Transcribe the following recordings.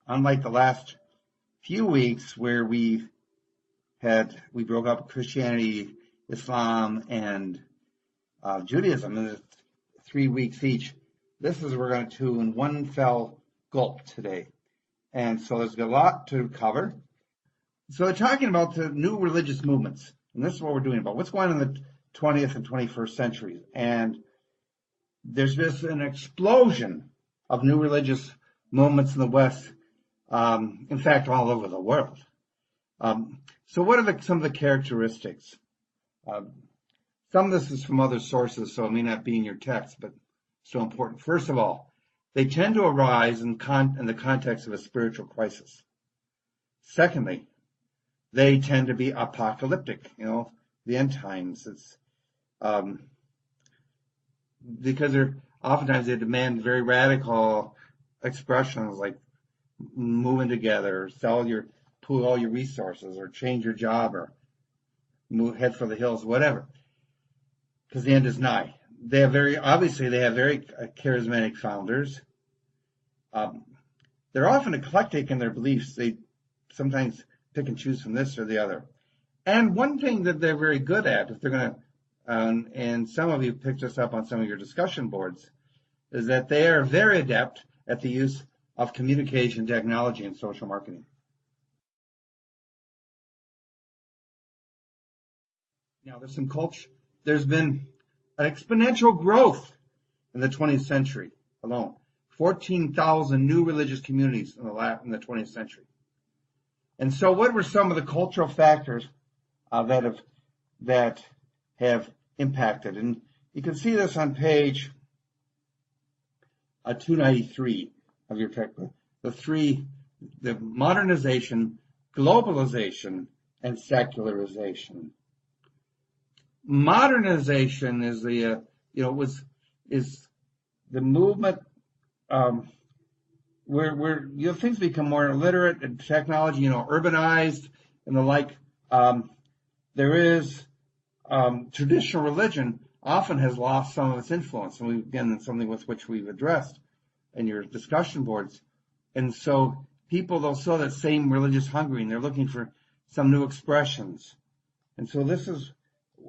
unlike the last few weeks where we broke up Christianity, Islam, and Judaism in 3 weeks each. This is we're going to in one fell gulp today. And so there's a lot to cover. So they're talking about the new religious movements. And this is what we're doing about what's going on in the 20th and 21st centuries. And there's just an explosion of new religious movements in the West. In fact, all over the world. So what are some of the characteristics? Some of this is from other sources, so it may not be in your text, but still important. First of all, they tend to arise in the context of a spiritual crisis. Secondly, they tend to be apocalyptic, the end times. It's because oftentimes they demand very radical expressions like moving together, pool all your resources, or change your job, or head for the hills, whatever, because the end is nigh. They have very charismatic founders. They're often eclectic in their beliefs. They sometimes pick and choose from this or the other. And one thing that they're very good at, if they're going to, and some of you picked this up on some of your discussion boards, is that they are very adept at the use of communication technology and social marketing. Now, there's been an exponential growth in the 20th century alone. 14,000 new religious communities in the 20th century. And so what were some of the cultural factors that have impacted? And you can see this on page 293 of your textbook. The modernization, globalization, and secularization. Modernization is the movement where things become more illiterate and technology, urbanized and the like. There is traditional religion often has lost some of its influence, and that's something with which we've addressed in your discussion boards. And so people, they'll show that same religious hunger, and they're looking for some new expressions. And so this is,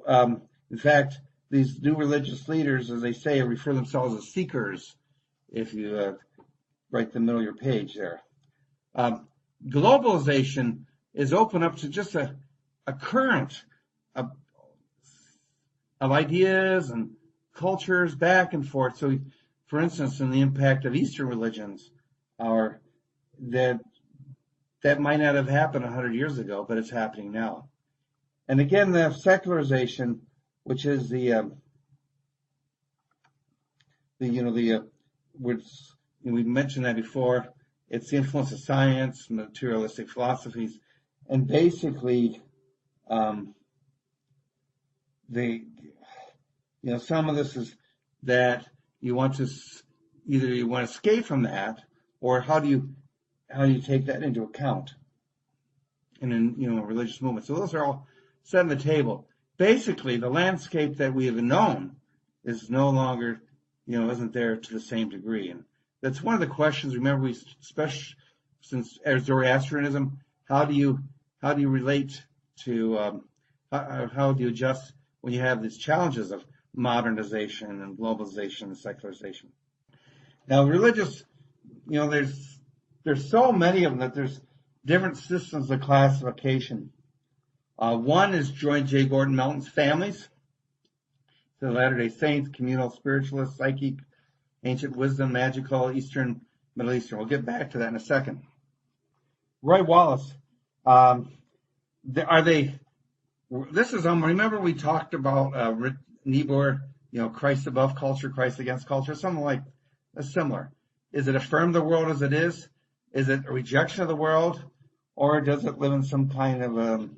in fact, these new religious leaders, as they say, refer themselves as seekers, if you write the middle of your page there. Globalization is open up to just a current of ideas and cultures back and forth. So, for instance, in the impact of Eastern religions, that might not have happened 100 years ago, but it's happening now. And again, the secularization, which is we mentioned that before. It's the influence of science, materialistic philosophies, and basically, some of this is that you want to escape from that, or how do you take that into account in a religious movement. So those are all set on the table. Basically, the landscape that we have known is no longer, isn't there to the same degree. And that's one of the questions. Remember, especially since Zoroastrianism, how do you relate to, how do you adjust when you have these challenges of modernization and globalization and secularization? Now, religious, there's so many of them that there's different systems of classification. One is J. Gordon Melton's families. The Latter-day Saints, communal, spiritualist, psychic, ancient wisdom, magical, Eastern, Middle Eastern. We'll get back to that in a second. Roy Wallace, remember we talked about Niebuhr, Christ above culture, Christ against culture, something like similar. Is it affirm the world as it is? Is it a rejection of the world? Or does it live in some kind of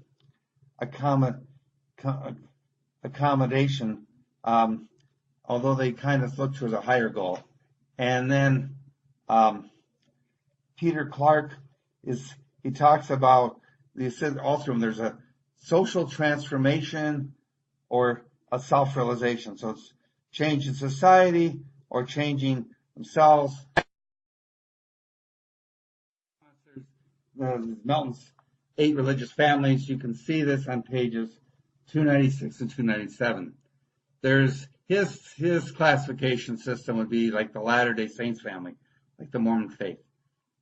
accommodation, although they kind of look towards a higher goal? And then Peter Clark he talks about, he said also there's a social transformation or a self-realization. So it's changing society or changing themselves. Melton's 8 religious families. You can see this on pages 296 and 297. There's his classification system would be like the Latter-day Saints family, like the Mormon faith,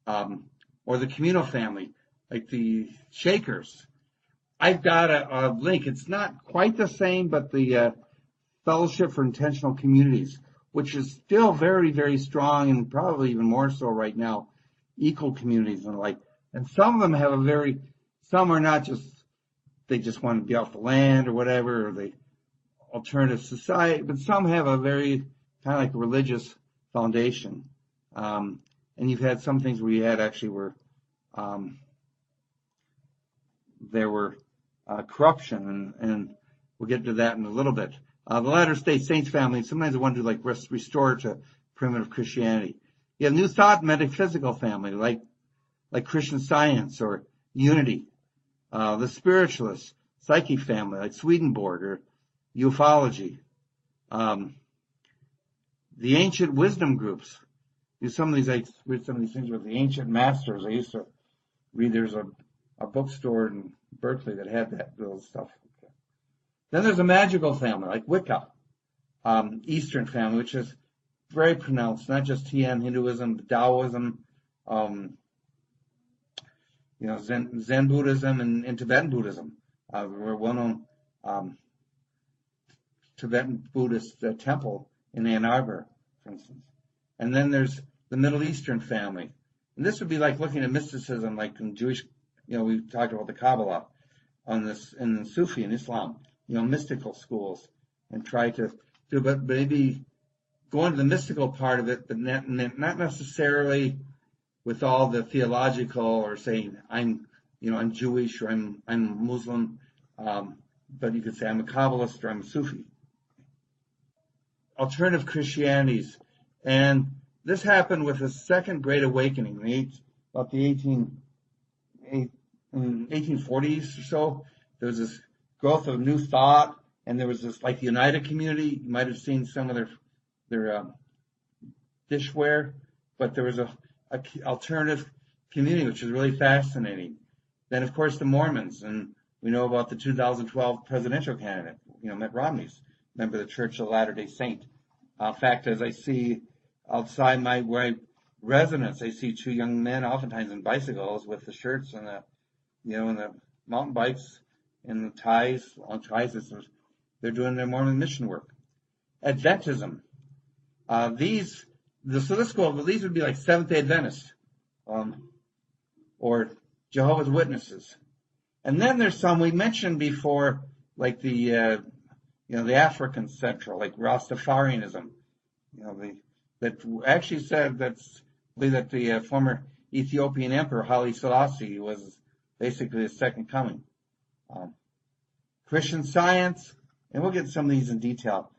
or the communal family, like the Shakers. I've got a link. It's not quite the same, but the Fellowship for Intentional Communities, which is still very, very strong and probably even more so right now, equal communities and the like. And some of them have some are not just, they just want to be off the land or whatever, or they alternative society, but some have a very kind of like religious foundation. And you've had some things where you had actually where there were corruption, and we'll get to that in a little bit. The Latter-day Saints family, sometimes they want to like restore to primitive Christianity. You have New Thought metaphysical family, like Christian Science or Unity. The Spiritualist Psyche family, like Swedenborg or ufology. The ancient wisdom groups. Some of these, I read some of these things with the ancient masters. I used to read, there's a bookstore in Berkeley that had that little stuff. Then there's a magical family, like Wicca, Eastern family, which is very pronounced, not just Tian Hinduism, but Taoism, Zen Buddhism and Tibetan Buddhism. We're well-known Tibetan Buddhist temple in Ann Arbor, for instance. And then there's the Middle Eastern family. And this would be like looking at mysticism, like in Jewish, we talked about the Kabbalah on this, in Sufi and Islam, mystical schools, and try to do, but maybe go into the mystical part of it, but not necessarily with all the theological or saying I'm Jewish or I'm Muslim, but you could say I'm a Kabbalist or I'm a Sufi. Alternative Christianities, and this happened with the Second Great Awakening, about the 1840s or so. There was this growth of New Thought, and there was this like the United Community. You might have seen some of their dishware, but there was a alternative community which is really fascinating. Then of course the Mormons, and we know about the 2012 presidential candidate, Mitt Romney's member of the Church of Latter-day Saint. In fact, as I see outside where I residence, I see 2 young men, oftentimes in bicycles, with the shirts and the mountain bikes and the ties, long ties. They're doing their Mormon mission work. Adventism. These would be like Seventh-day Adventists, or Jehovah's Witnesses. And then there's some we mentioned before, like the African Central, like Rastafarianism, that actually said that the former Ethiopian Emperor Haile Selassie was basically the second coming. Christian Science, and we'll get some of these in detail.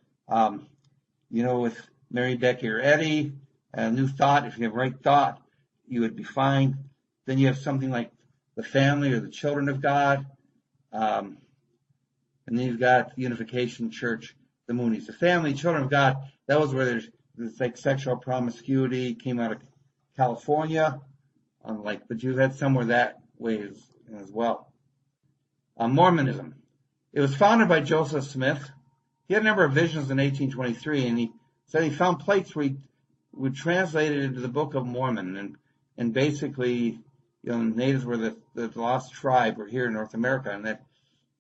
With Mary Becker Eddy, New Thought, if you have right thought, you would be fine. Then you have something like the Family or the Children of God. And then you've got the Unification Church, the Moonies. The Family, Children of God, that was where there's like sexual promiscuity, came out of California, but you've had somewhere that way as well. Mormonism. It was founded by Joseph Smith. He had a number of visions in 1823, and he said he found plates where he would translate it into the Book of Mormon, and basically, natives were the lost tribe were here in North America, and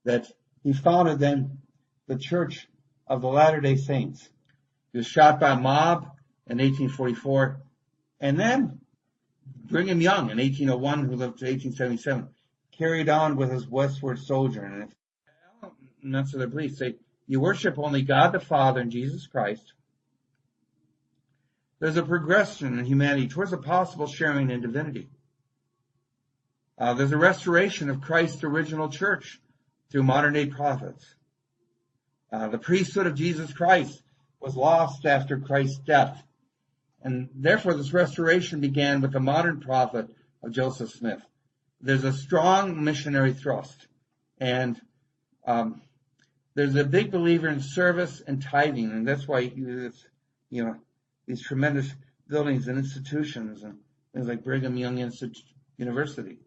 that he founded then the Church of the Latter-day Saints. He was shot by a mob in 1844, and then Brigham Young in 1801, who lived to 1877, carried on with his westward sojourn. And that's what their beliefs say. You worship only God the Father and Jesus Christ. There's a progression in humanity towards a possible sharing in divinity. There's a restoration of Christ's original church through modern-day prophets. The priesthood of Jesus Christ was lost after Christ's death. And therefore, this restoration began with the modern prophet of Joseph Smith. There's a strong missionary thrust. And there's a big believer in service and tithing. And that's why these tremendous buildings and institutions and things like Brigham Young University.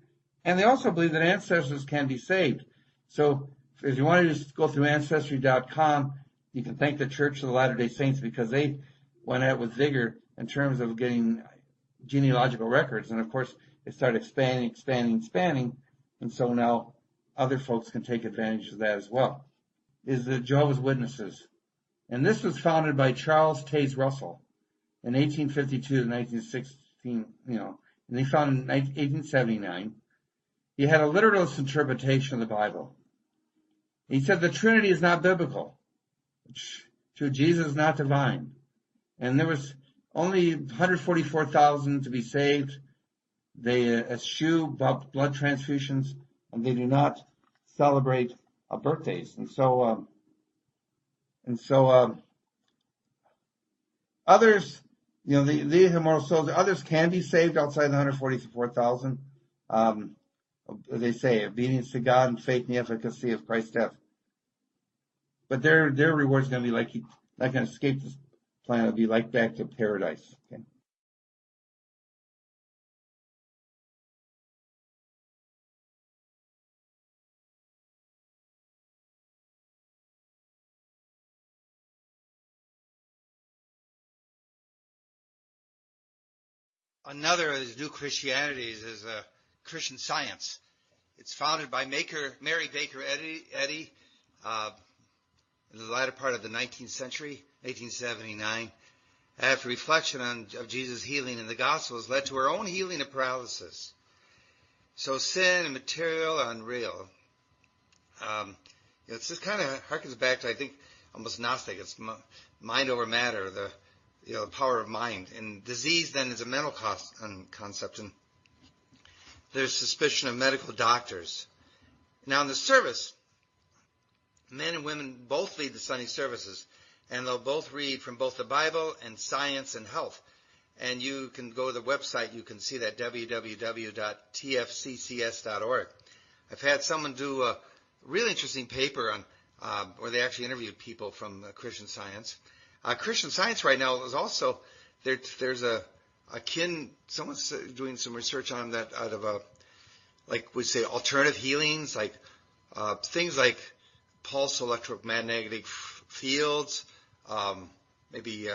And they also believe that ancestors can be saved. So if you want to just go through Ancestry.com, you can thank the Church of the Latter-day Saints because they went at it with vigor in terms of getting genealogical records. And of course, it started expanding. And so now other folks can take advantage of that as well. Is the Jehovah's Witnesses. And this was founded by Charles Taze Russell in 1852 to 1916, and he founded in 1879. He had a literalist interpretation of the Bible. He said the Trinity is not biblical. Jesus is not divine. And there was only 144,000 to be saved. They eschew blood transfusions, and they do not celebrate birthdays. And so others, the immortal souls, others can be saved outside the 144,000. They say obedience to God and faith in the efficacy of Christ's death. But their reward is going to be like not going to escape this planet. It'll be like back to paradise. Okay. Another of these new Christianities is Christian Science. It's founded by Mary Baker Eddy in the latter part of the 19th century, 1879. After reflection of Jesus' healing in the Gospels led to her own healing of paralysis. So sin and material are unreal. It's just kind of harkens back to, I think, almost Gnostic. It's mind over matter, the power of mind. And disease then is a mental concept. And there's suspicion of medical doctors. Now in the service, men and women both lead the Sunday services. And they'll both read from both the Bible and science and health. And you can go to the website. You can see that, www.tfccs.org. I've had someone do a really interesting paper on where they actually interviewed people from Christian Science. Christian Science right now is also, there's someone's doing some research on that out of like we say alternative healings, like things like pulse electromagnetic fields, maybe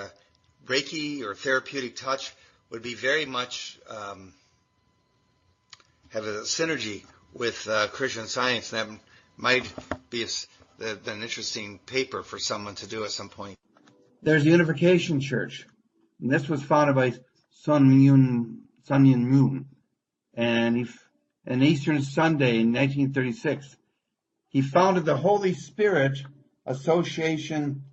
Reiki or therapeutic touch would be very much have a synergy with Christian Science. And that might be an interesting paper for someone to do at some point. There's Unification Church, and this was founded by Sun Myung Moon, and an Eastern Sunday in 1936. He founded the Holy Spirit Association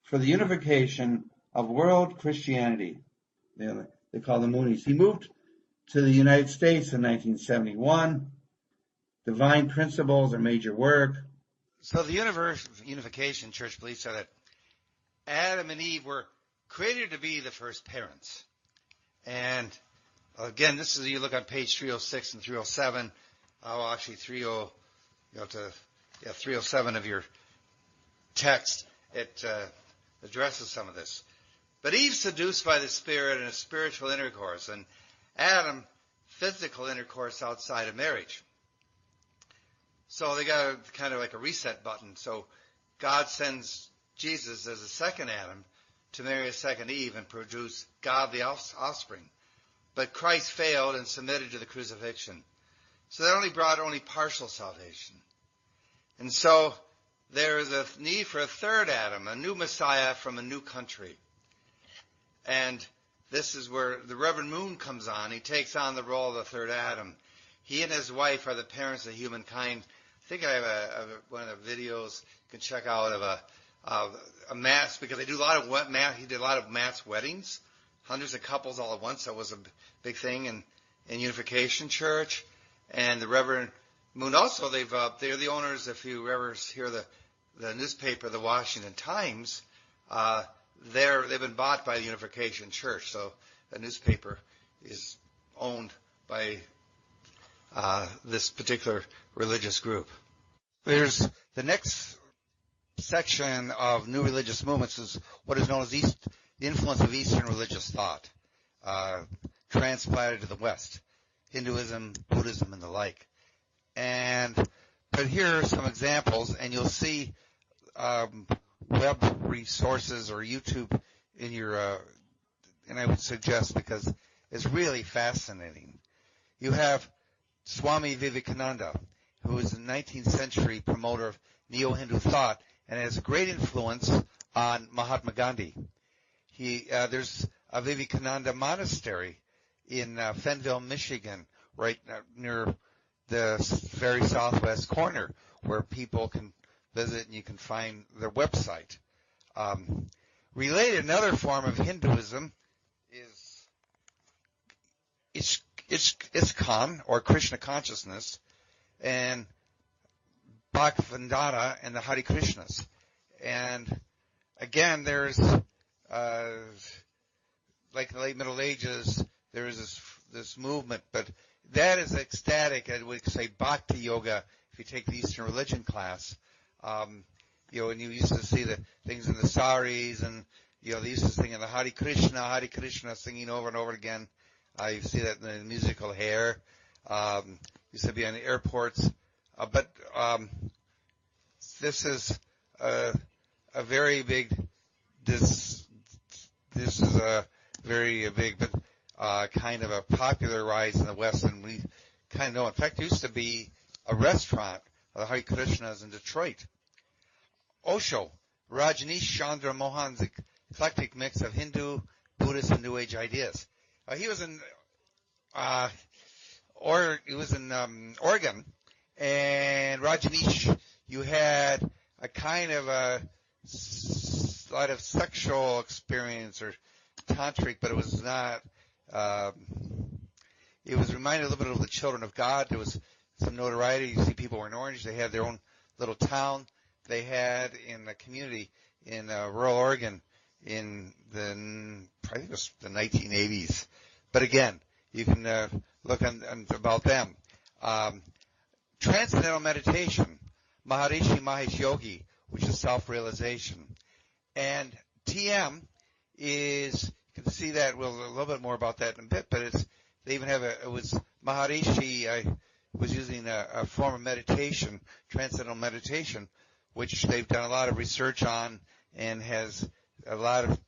for the Unification of World Christianity. They call them Moonies. He moved to the United States in 1971. Divine Principles, a major work. So the Unification Church believes that Adam and Eve were created to be the first parents. And again, this is, you look on page 306 and 307. Oh, actually 307 of your text. It addresses some of this. But Eve seduced by the Spirit in a spiritual intercourse, and Adam physical intercourse outside of marriage. So they got kind of like a reset button. So God sends Jesus as a second Adam to marry a second Eve and produce godly offspring. But Christ failed and submitted to the crucifixion. So that only brought partial salvation. And so there is a need for a third Adam, a new Messiah from a new country. And this is where the Reverend Moon comes on. He takes on the role of the third Adam. He and his wife are the parents of humankind. I think I have one of the videos you can check out of a mass, because they do a lot of he did a lot of mass weddings, hundreds of couples all at once. That was a big thing in Unification Church. And the Reverend Moon also, they're the owners, if you ever hear the newspaper, the Washington Times, they've been bought by the Unification Church. So the newspaper is owned by this particular religious group. There's the next section of new religious movements is what is known as the influence of Eastern religious thought, transplanted to the West, Hinduism, Buddhism, and the like. But here are some examples, and you'll see web resources or YouTube in your, and I would suggest because it's really fascinating. You have Swami Vivekananda, who is a 19th century promoter of Neo-Hindu thought and has a great influence on Mahatma Gandhi. There's a Vivekananda monastery in Fenville, Michigan, right near the very southwest corner, where people can visit and you can find their website. Related, another form of Hinduism is ISKCON, or Krishna consciousness, and Bhaktivedanta and the Hare Krishnas. And again, there's like in the late Middle Ages, there is this movement, but that is ecstatic. I would say Bhakti Yoga, if you take the Eastern religion class. And you used to see the things in the saris, and they used to sing in the Hare Krishna, singing over and over again. You see that in the musical Hair. Used to be on the airports, but this is a very big. This is a very big, but kind of a popular rise in the West, and we kind of know. In fact, there used to be a restaurant, the Hare Krishnas in Detroit. Osho, Rajneesh Chandra Mohan's eclectic mix of Hindu, Buddhist, and New Age ideas. He was in Oregon, and Rajneesh, you had a kind of a lot of sexual experience or tantric, but it was not. It was reminded a little bit of the Children of God. There was some notoriety. You see people wearing orange. They had their own little town. They had in a community in rural Oregon in I think it was the 1980s. But again, you can look on about them. Transcendental meditation, Maharishi Mahesh Yogi, which is self-realization. And TM is, you can see that, we'll a little bit more about that in a bit, but they even have it was Maharishi was using a form of meditation, transcendental meditation, which they've done a lot of research on and has a lot of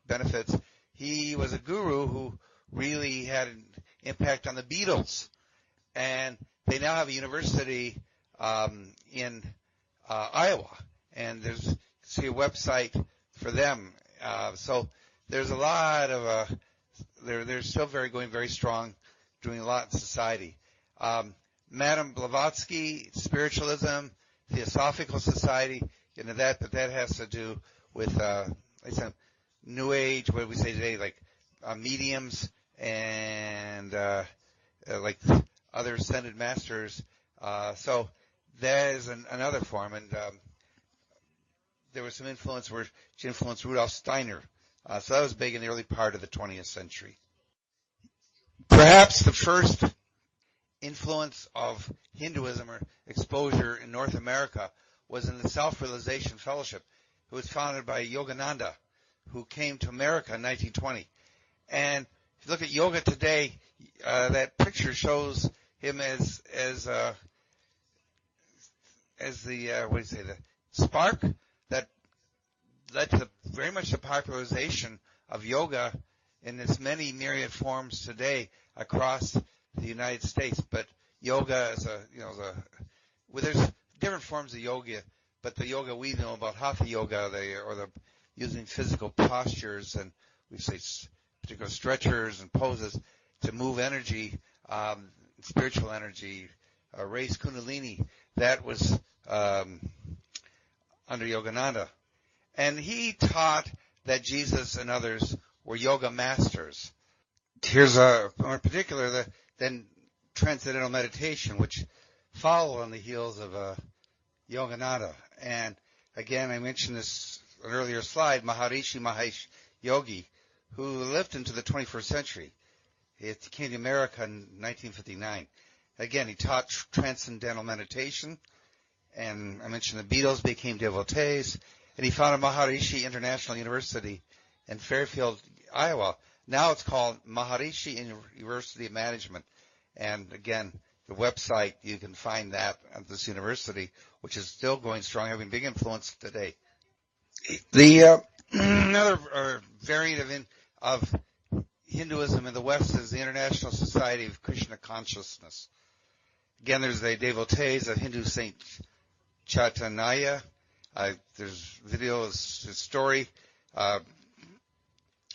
benefits. He was a guru who really had an impact on the Beatles, and they now have a university in Iowa, and there's see a website for them. So there's a lot of they're still going very strong, doing a lot in society. Madame Blavatsky, spiritualism, Theosophical Society, but that has to do with New Age, what do we say today, like mediums and like other ascended masters. So that is another form, and there was some influence where she influenced Rudolf Steiner. So that was big in the early part of the 20th century. Perhaps the first influence of Hinduism or exposure in North America was in the Self-Realization Fellowship. It was founded by Yogananda, who came to America in 1920. And if you look at yoga today, that picture shows him as the the spark that led to very much the popularization of yoga in its many myriad forms today across the United States. But yoga is there's different forms of yoga, but the yoga we know about, Hatha yoga, using physical postures, and we say particular stretchers and poses to move energy, spiritual energy, raise Kundalini. That was under Yogananda. And he taught that Jesus and others were yoga masters. Here's in particular then transcendental meditation, which followed on the heels of Yogananda. And again, I mentioned this on an earlier slide, Maharishi Mahesh Yogi, who lived into the 21st century. He came to America in 1959. Again, he taught transcendental meditation, and I mentioned the Beatles became devotees, and he founded Maharishi International University in Fairfield, Iowa. Now it's called Maharishi University of Management, and again, the website, you can find that at this university, which is still going strong, having big influence today. The another variant of Hinduism in the West is the International Society of Krishna Consciousness. Again, there's the devotees of Hindu Saint Chaitanya. There's videos, his story. They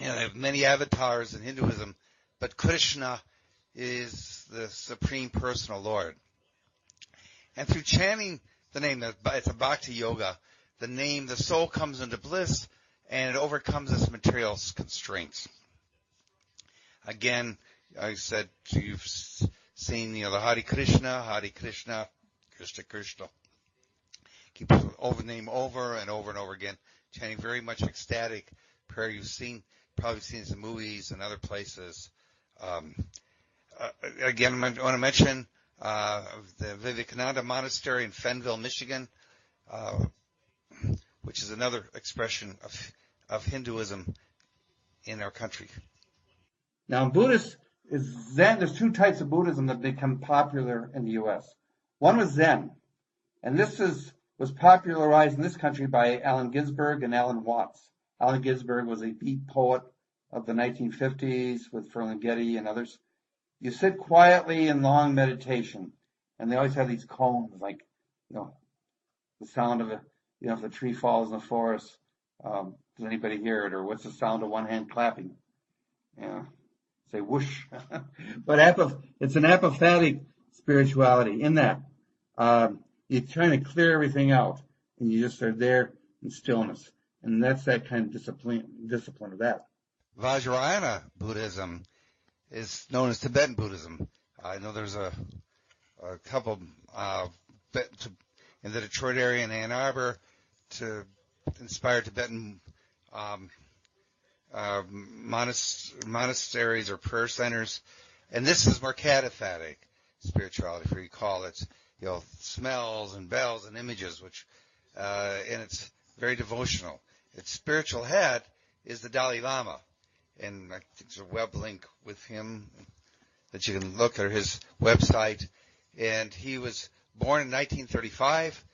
have many avatars in Hinduism, but Krishna is the Supreme Personal Lord. And through chanting the name, it's a bhakti yoga, the name, the soul comes into bliss, and it overcomes its material constraints. Again, I said, you've seen, the Hare Krishna, Krishna Krishna. Keep the name over and over and over again, chanting very much ecstatic prayer. You've probably seen some movies and other places. Again, I want to mention the Vivekananda Monastery in Fenville, Michigan, which is another expression of Hinduism in our country. Now, Buddhist is Zen. There's two types of Buddhism that become popular in the U.S. One was Zen, and this was popularized in this country by Allen Ginsberg and Alan Watts. Allen Ginsberg was a beat poet of the 1950s with Ferlinghetti and others. You sit quietly in long meditation, and they always have these cones, like, the sound of if the tree falls in the forest, does anybody hear it? Or what's the sound of one hand clapping? Say whoosh. But it's an apophatic spirituality in that you're trying to clear everything out, and you just are there in stillness. And that's that kind of discipline of that. Vajrayana Buddhism is known as Tibetan Buddhism. I know there's a couple in the Detroit area and Ann Arbor to inspire Tibetan monasteries or prayer centers. And this is more cataphatic spirituality, if you recall. It's, smells and bells and images, and it's very devotional. Its spiritual head is the Dalai Lama. And I think there's a web link with him that you can look at his website. And he was born in 1935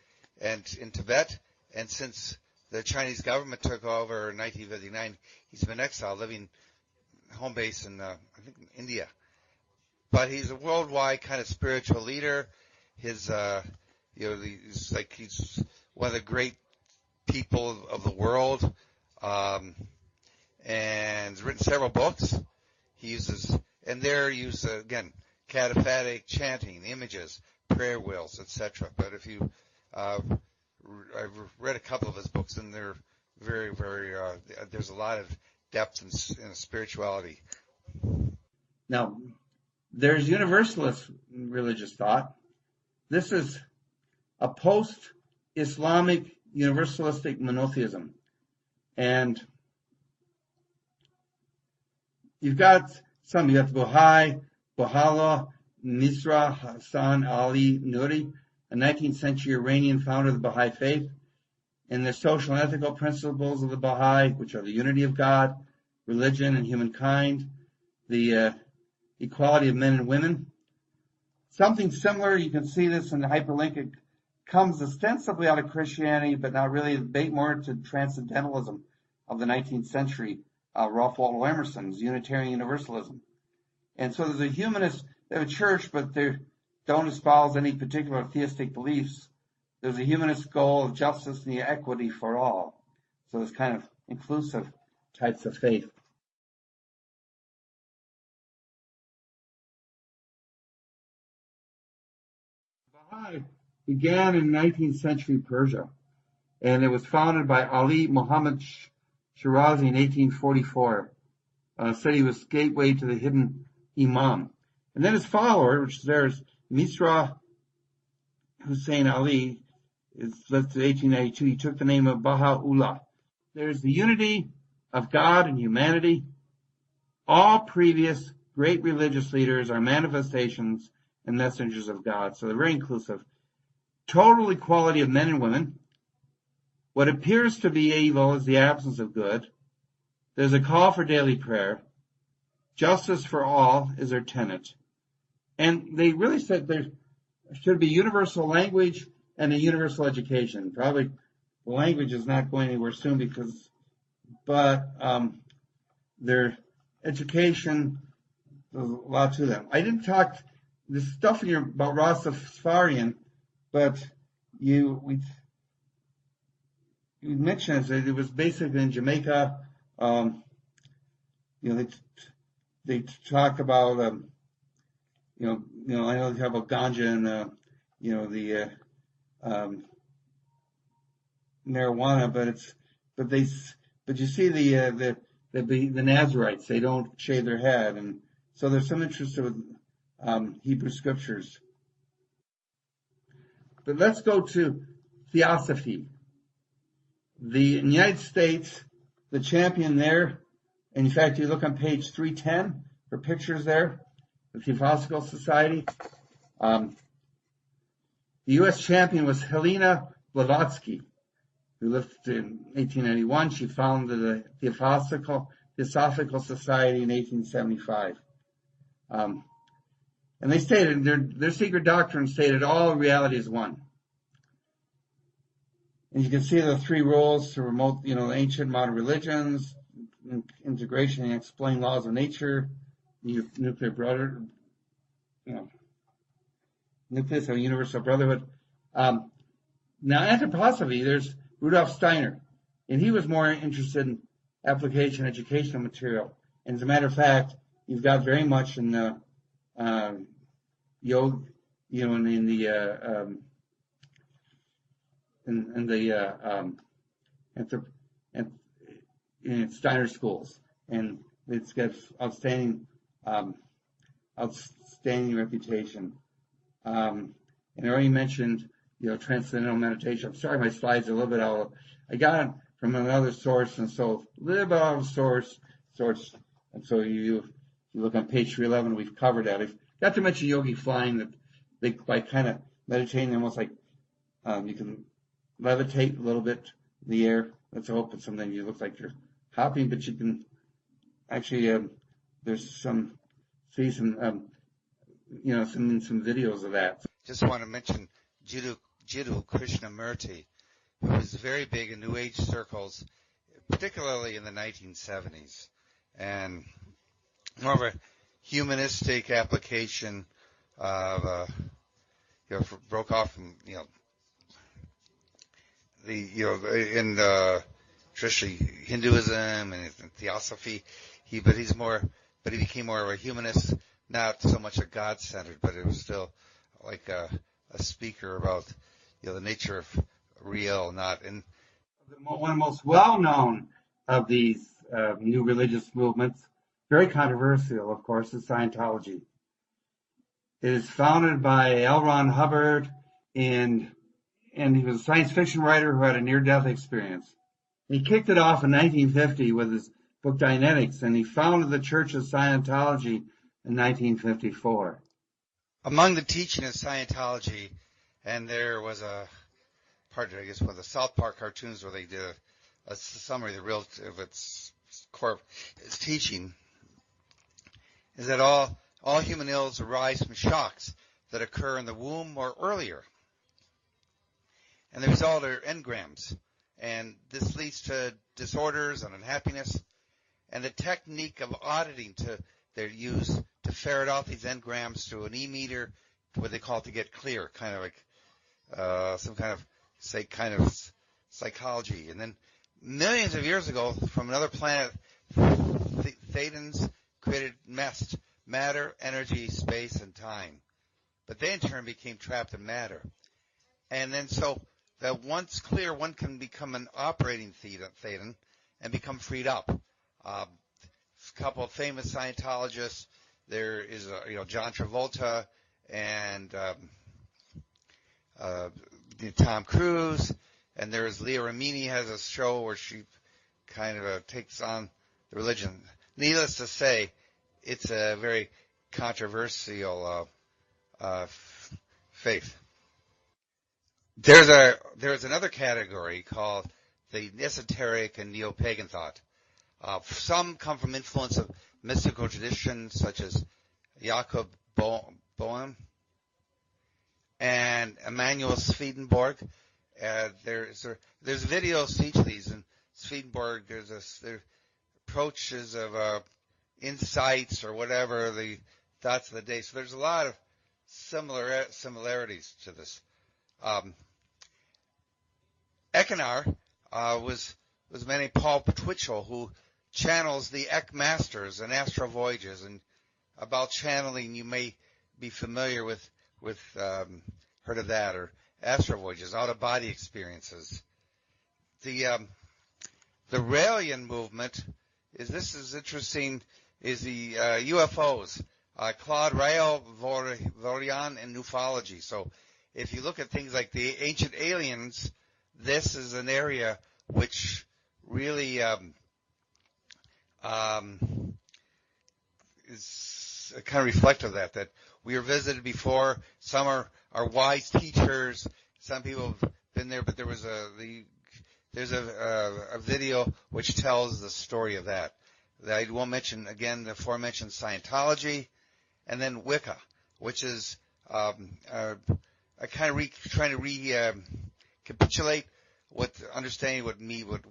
and in Tibet. And since the Chinese government took over in 1959, he's been exiled, living home base in, I think, India. But he's a worldwide kind of spiritual leader. He's one of the great people of the world. And he's written several books. He uses again, cataphatic chanting, images, prayer wheels, etc. But if you, I've read a couple of his books, and they're very, very, there's a lot of depth in spirituality. Now, there's universalist religious thought. This is a post-Islamic universalistic monotheism. And you've got some, you have Baha'i, Baha'u'llah, Misra Hassan Ali Nuri, a 19th century Iranian founder of the Baha'i faith, and the social and ethical principles of the Baha'i, which are the unity of God, religion, and humankind, the equality of men and women. Something similar, you can see this in the hyperlink, it comes ostensibly out of Christianity, but not really, more to transcendentalism of the 19th century, Ralph Waldo Emerson's Unitarian Universalism. And so there's a humanist, they have a church, but they don't espouse any particular theistic beliefs. There's a humanist goal of justice and equity for all. So there's kind of inclusive types of faith. Baha'i began in 19th century Persia, and it was founded by Ali Muhammad Shirazi in 1844. Said he was gateway to the hidden Imam. And then his follower, which there's Misra Hussein Ali, that's 1892. He took the name of Baha'u'llah. There's the unity of God and humanity. All previous great religious leaders are manifestations and messengers of God. So they're very inclusive. Total equality of men and women. What appears to be evil is the absence of good. There's a call for daily prayer. Justice for all is their tenet. And they really said there should be universal language and a universal education. Probably the language is not going anywhere soon but their education, there's a lot to them. I didn't talk this stuff in about Rastafarian, but we mentioned that it was basically in Jamaica. They talk about I know they talk about ganja and the marijuana, but you see the Nazarites, they don't shave their head, and so there's some interest with Hebrew scriptures. But let's go to theosophy. In the United States, the champion there, and in fact, you look on page 310 for pictures there, the Theosophical Society. The U.S. champion was Helena Blavatsky, who lived in 1891. She founded the Theosophical Society in 1875. And they stated, their secret doctrine stated, all reality is one. And you can see the three rules to remote, ancient modern religions, integration and explain laws of nature, nuclear brother, nucleus of universal brotherhood. Now, anthroposophy, there's Rudolf Steiner, and he was more interested in application educational material. And as a matter of fact, you've got very much in the yoga, in Steiner schools, and it's got outstanding reputation. And I already mentioned, transcendental meditation. I'm sorry, my slides are a little bit out. I got it from another source, and so a little bit out of source. And so you look on page 311, we've covered that. I got to mention Yogi Flying, that by kind of meditating, almost like you can levitate a little bit in the air. Let's hope, and sometimes you look like you're hopping, but you can actually, there's some videos of that. Just want to mention Jiddu Krishnamurti, who was very big in New Age circles, particularly in the 1970s, and more of a humanistic application of, broke off from, in traditionally Hinduism and theosophy. He became more of a humanist, not so much a God-centered, but it was still like a speaker about, the nature of real, not in. One of the most well-known of these new religious movements, very controversial, of course, is Scientology. It is founded by L. Ron Hubbard, and he was a science fiction writer who had a near-death experience. He kicked it off in 1950 with his book Dianetics, and he founded the Church of Scientology in 1954. Among the teaching of Scientology, and there was a part, I guess, one of the South Park cartoons where they did a summary of its core, its teaching, is that all human ills arise from shocks that occur in the womb or earlier. And the result are engrams. And this leads to disorders and unhappiness. And the technique of auditing they're used to ferret out these engrams through an e-meter, what they call it to get clear, kind of like some kind of psychology. And then millions of years ago, from another planet, Thetans created matter, energy, space, and time. But they in turn became trapped in matter. And then so that once clear, one can become an operating Thetan and become freed up. A couple of famous Scientologists. There is John Travolta and Tom Cruise, and there's Leah Remini has a show where she kind of takes on the religion. Needless to say, it's a very controversial faith. There's another category called the esoteric and neo-pagan thought. Some come from influence of mystical traditions such as Jakob Boehm and Emanuel Swedenborg. There's videos to each of these, and Swedenborg, there approaches of insights or whatever, the thoughts of the day. So there's a lot of similarities to this. Ecknar was a man named Paul Twitchell who channels the Eck Masters and Astral Voyages. And about channeling, you may be familiar with heard of that, or Astral Voyages, out of body experiences. The Raelian movement is interesting. Is the UFOs, Claude Rael, Vorian, and ufology. So if you look at things like the ancient aliens, this is an area which really is kind of reflective of that we were visited before. Some are wise teachers. Some people have been there, but there's a video which tells the story of that. I won't mention, again, the aforementioned Scientology, and then Wicca, which is trying to recapitulate understanding what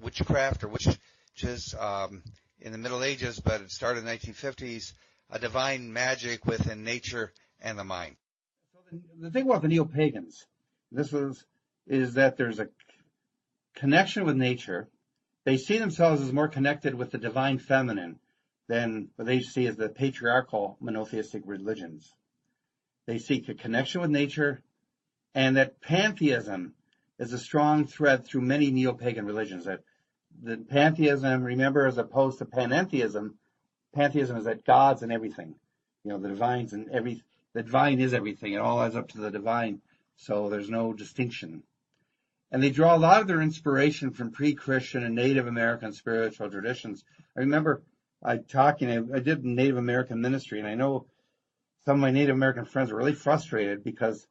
witchcraft or witches in the Middle Ages, but it started in the 1950s, a divine magic within nature and the mind. So the thing about the neo-pagans, is that there's a connection with nature. They see themselves as more connected with the divine feminine than what they see as the patriarchal monotheistic religions. They seek a connection with nature, and that pantheism is a strong thread through many neo-pagan religions. That the pantheism, remember, as opposed to panentheism, pantheism is that God's in everything. The divine's in the divine is everything. It all adds up to the divine, so there's no distinction. And they draw a lot of their inspiration from pre-Christian and Native American spiritual traditions. I remember I did Native American ministry, and I know some of my Native American friends were really frustrated because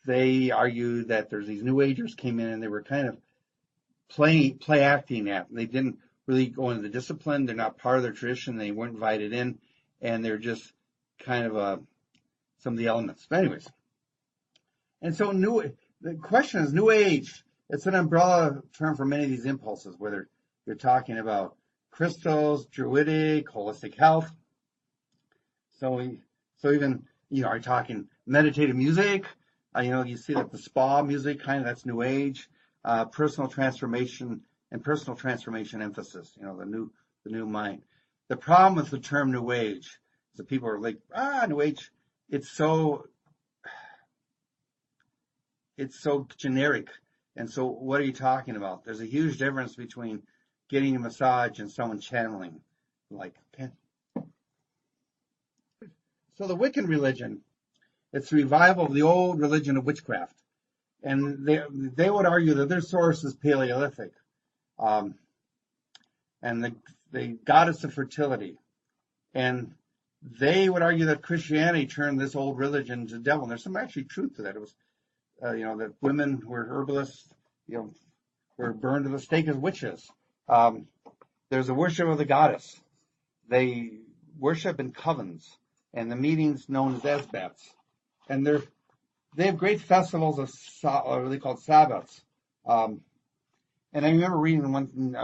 they argued that there's these New Agers came in and they were kind of play acting that. They didn't really go into the discipline. They're not part of their tradition. They weren't invited in, and they're just kind of some of the elements. But anyways, and so the question is New Age. It's an umbrella term for many of these impulses, whether you're talking about crystals, druidic, holistic health. So even, are you talking meditative music? You see that the spa music that's New Age, personal transformation emphasis. The new mind. The problem with the term New Age is that people are like, New Age. It's so generic. And so what are you talking about? There's a huge difference between getting a massage and someone channeling. So the Wiccan religion, it's the revival of the old religion of witchcraft. And they would argue that their source is Paleolithic. And the goddess of fertility. And they would argue that Christianity turned this old religion to the devil. And there's some actually truth to that. It was that women who were herbalists, were burned to the stake as witches. There's a worship of the goddess. They worship in covens, and the meetings known as Esbats. And they have great festivals of what they call Sabbats. And I remember reading I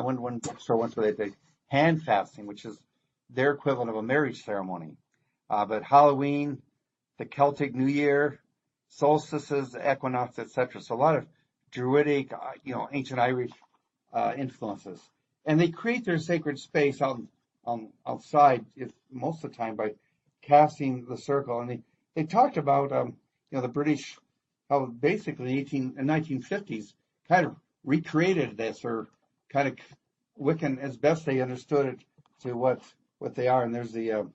went to one bookstore once where they did hand fasting, which is their equivalent of a marriage ceremony. But Halloween, the Celtic New Year, solstices, equinox, etc. So a lot of druidic, ancient Irish influences, and they create their sacred space outside most of the time by casting the circle. And they talked about the British, how basically in the 1950s kind of recreated this, or kind of Wiccan as best they understood it to what they are. And there's they have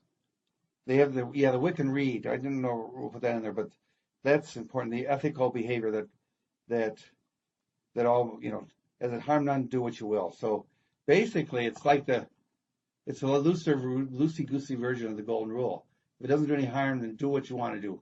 the Wiccan Rede. I didn't know we'll put that in there, but that's important. The ethical behavior that all, as it harm none, do what you will. So basically, it's a loosey-goosey version of the golden rule. If it doesn't do any harm, then do what you want to do.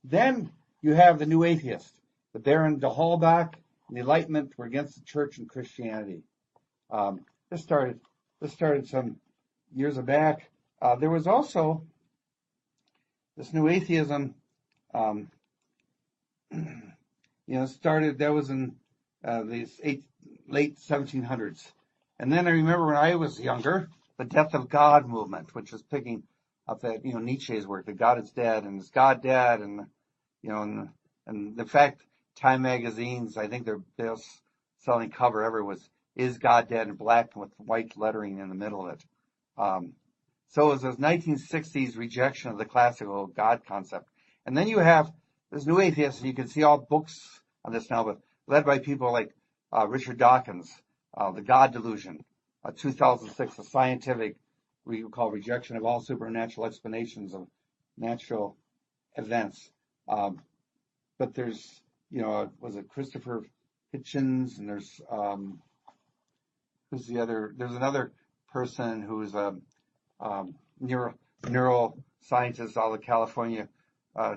Then you have the New Atheist, the Baron de Holbach, and the Enlightenment were against the Church and Christianity. This started some years back. There was also this New Atheism. Started. That was in these late 1700s. And then I remember when I was younger, the Death of God movement, which was picking up that, Nietzsche's work, that God is dead, and is God dead? And, and in fact, Time magazine's, I think their best-selling cover ever was, Is God Dead? In black with white lettering in the middle of it. So it was this 1960s rejection of the classical God concept. And then you have this New Atheist, and you can see all books on this now, but led by people like Richard Dawkins, The God Delusion, 2006, a scientific, we call rejection of all supernatural explanations of natural events. But there's, was it Christopher Hitchens, and there's, who's the other, there's another person who's a neuroscientist out of California, I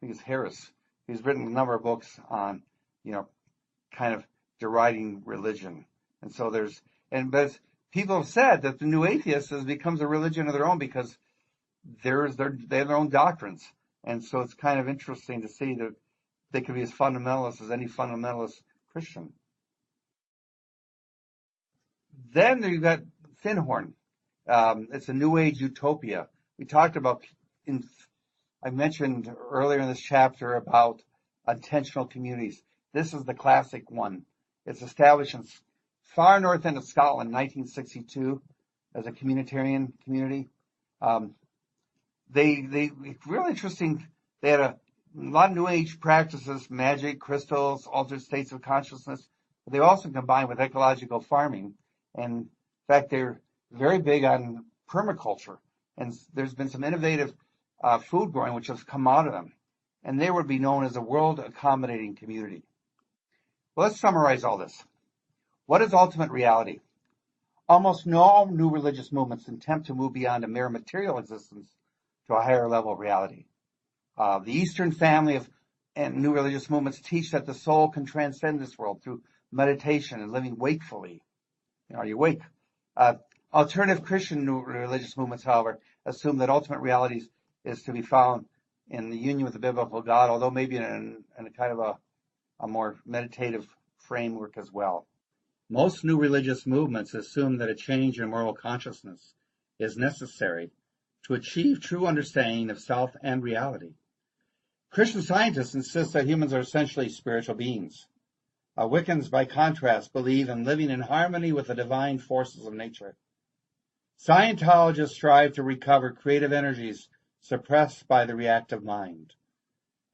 think it's Harris. He's written a number of books on, kind of deriding religion. And so but people have said that the New Atheist becomes a religion of their own because they have their own doctrines. And so it's kind of interesting to see that they can be as fundamentalist as any fundamentalist Christian. Then you've got Finhorn. It's a New Age utopia. We talked about, I mentioned earlier in this chapter about intentional communities. This is the classic one. It's established in far north end of Scotland in 1962 as a communitarian community. They really interesting. They had a lot of New Age practices, magic, crystals, altered states of consciousness. But they also combined with ecological farming. And in fact, they're very big on permaculture. And there's been some innovative food growing which has come out of them. And they would be known as a world accommodating community. Well, let's summarize all this. What is ultimate reality? Almost no new religious movements attempt to move beyond a mere material existence to a higher level of reality. The Eastern family and new religious movements teach that the soul can transcend this world through meditation and living wakefully. Are you awake? Alternative Christian new religious movements, however, assume that ultimate reality is to be found in the union with the biblical God, although maybe in a kind of a more meditative framework as well. Most new religious movements assume that a change in moral consciousness is necessary to achieve true understanding of self and reality. Christian scientists insist that humans are essentially spiritual beings. Wiccans, by contrast, believe in living in harmony with the divine forces of nature. Scientologists strive to recover creative energies suppressed by the reactive mind.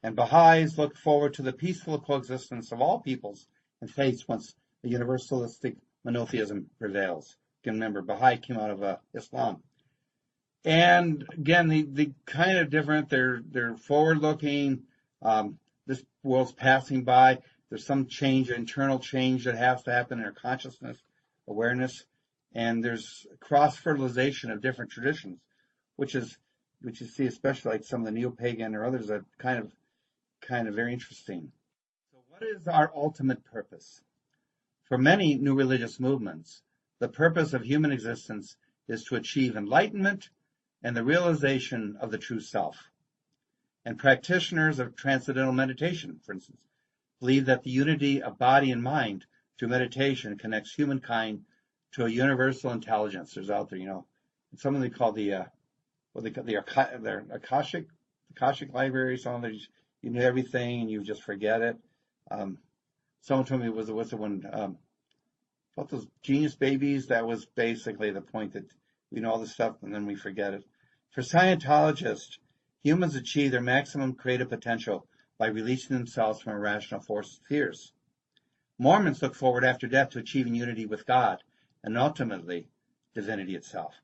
And Baha'is look forward to the peaceful coexistence of all peoples and faiths once the universalistic monotheism prevails. You can remember, Baha'i came out of Islam. And again, the kind of different, they're forward-looking. This world's passing by. There's some change, internal change that has to happen in our consciousness, awareness, and there's cross-fertilization of different traditions, which you see especially like some of the neo-pagan or others that kind of very interesting. So what is our ultimate purpose? For many new religious movements, the purpose of human existence is to achieve enlightenment and the realization of the true self. And practitioners of transcendental meditation, for instance, believe that the unity of body and mind through meditation connects humankind to a universal intelligence. There's out there, something they call the Akashic library. Some of them, you know everything and you just forget it. Someone told me what's the one about those genius babies? That was basically the point, that we know all this stuff and then we forget it. For Scientologists, humans achieve their maximum creative potential by releasing themselves from irrational fears. Mormons look forward after death to achieving unity with God and ultimately divinity itself.